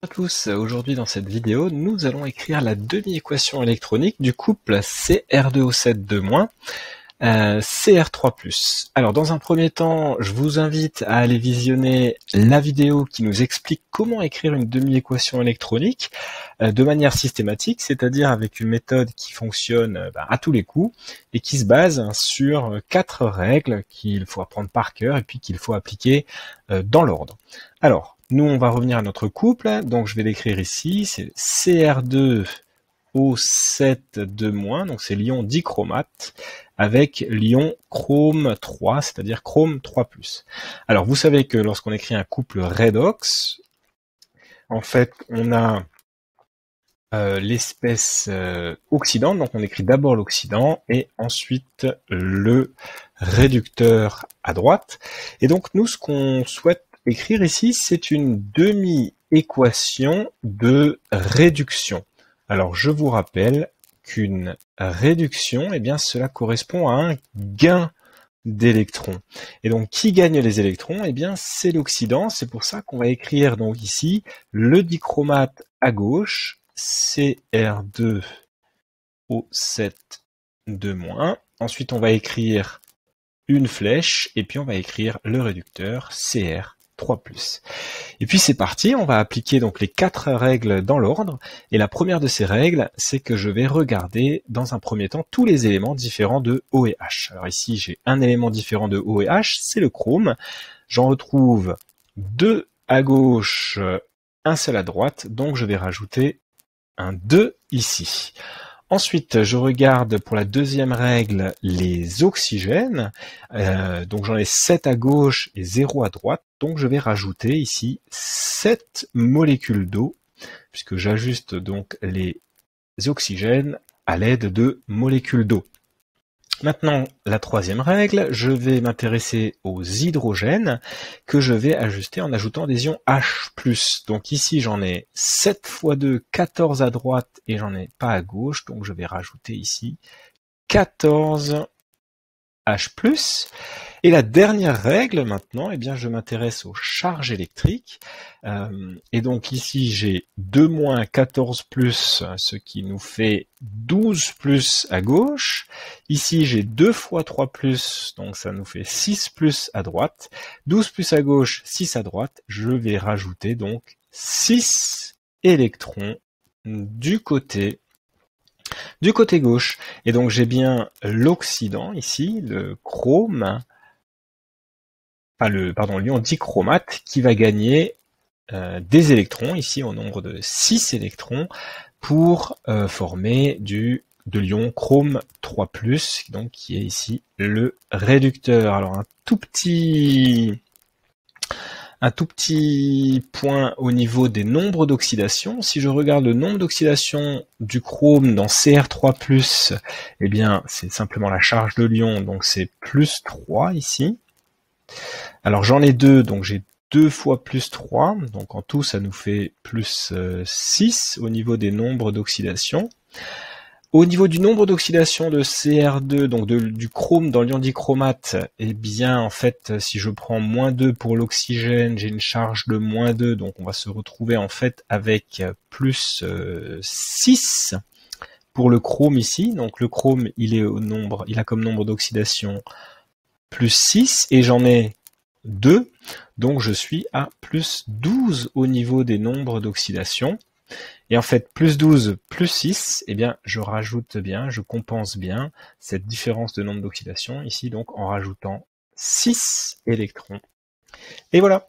À tous, aujourd'hui dans cette vidéo, nous allons écrire la demi-équation électronique du couple Cr2O7 Cr3+. Alors dans un premier temps, je vous invite à aller visionner la vidéo qui nous explique comment écrire une demi-équation électronique de manière systématique, c'est-à-dire avec une méthode qui fonctionne à tous les coups et qui se base sur 4 règles qu'il faut apprendre par cœur et puis qu'il faut appliquer dans l'ordre. Alors, nous, on va revenir à notre couple, donc je vais l'écrire ici, c'est Cr2O7, donc c'est l'ion dichromate, avec l'ion chrome 3, c'est-à-dire chrome 3+. Alors, vous savez que lorsqu'on écrit un couple redox, en fait, on a l'espèce oxydante, donc on écrit d'abord l'oxydant et ensuite le réducteur à droite. Et donc, nous, ce qu'on souhaite écrire ici, c'est une demi-équation de réduction. Alors, je vous rappelle qu'une réduction, eh bien, cela correspond à un gain d'électrons. Et donc, qui gagne les électrons? Eh bien, c'est l'oxydant. C'est pour ça qu'on va écrire donc ici le dichromate à gauche, Cr2O7. Ensuite, on va écrire une flèche et puis on va écrire le réducteur Cr3+. Et puis c'est parti, on va appliquer donc les 4 règles dans l'ordre. Et la première de ces règles, c'est que je vais regarder dans un premier temps tous les éléments différents de O et H. Alors ici, j'ai un élément différent de O et H, c'est le chrome. J'en retrouve 2 à gauche, un seul à droite, donc je vais rajouter un 2 ici. Ensuite, je regarde pour la deuxième règle les oxygènes. Donc j'en ai 7 à gauche et 0 à droite. Donc je vais rajouter ici 7 molécules d'eau, puisque j'ajuste donc les oxygènes à l'aide de molécules d'eau. Maintenant, la troisième règle, je vais m'intéresser aux hydrogènes que je vais ajuster en ajoutant des ions H+. Donc ici, j'en ai 7 fois 2, 14 à droite et j'en ai pas à gauche. Donc je vais rajouter ici 14 H+. Et la dernière règle maintenant, eh bien, je m'intéresse aux charges électriques. Et donc ici, j'ai 2 moins 14 plus, ce qui nous fait 12 plus à gauche. Ici, j'ai 2 fois 3 plus, donc ça nous fait 6 plus à droite. 12 plus à gauche, 6 à droite. Je vais rajouter donc 6 électrons du côté gauche. Et donc j'ai bien l'oxydant ici, le chrome, l'ion dichromate qui va gagner des électrons, ici au nombre de 6 électrons, pour former de l'ion chrome 3+, donc qui est ici le réducteur. Alors un tout petit point au niveau des nombres d'oxydation. Si je regarde le nombre d'oxydation du chrome dans Cr3+, eh bien c'est simplement la charge de l'ion, donc c'est plus 3 ici. Alors j'en ai 2, donc j'ai 2 fois plus 3, donc en tout ça nous fait plus 6 au niveau des nombres d'oxydation. Au niveau du nombre d'oxydation de Cr2, donc du chrome dans l'ion dichromate, eh bien en fait si je prends moins 2 pour l'oxygène, j'ai une charge de moins 2, donc on va se retrouver en fait avec plus 6 pour le chrome ici. Donc le chrome il a comme nombre d'oxydation plus 6 et j'en ai 2, donc je suis à plus 12 au niveau des nombres d'oxydation. Et en fait, plus 12, plus 6, eh bien, je compense bien cette différence de nombre d'oxydation ici, donc en rajoutant 6 électrons. Et voilà.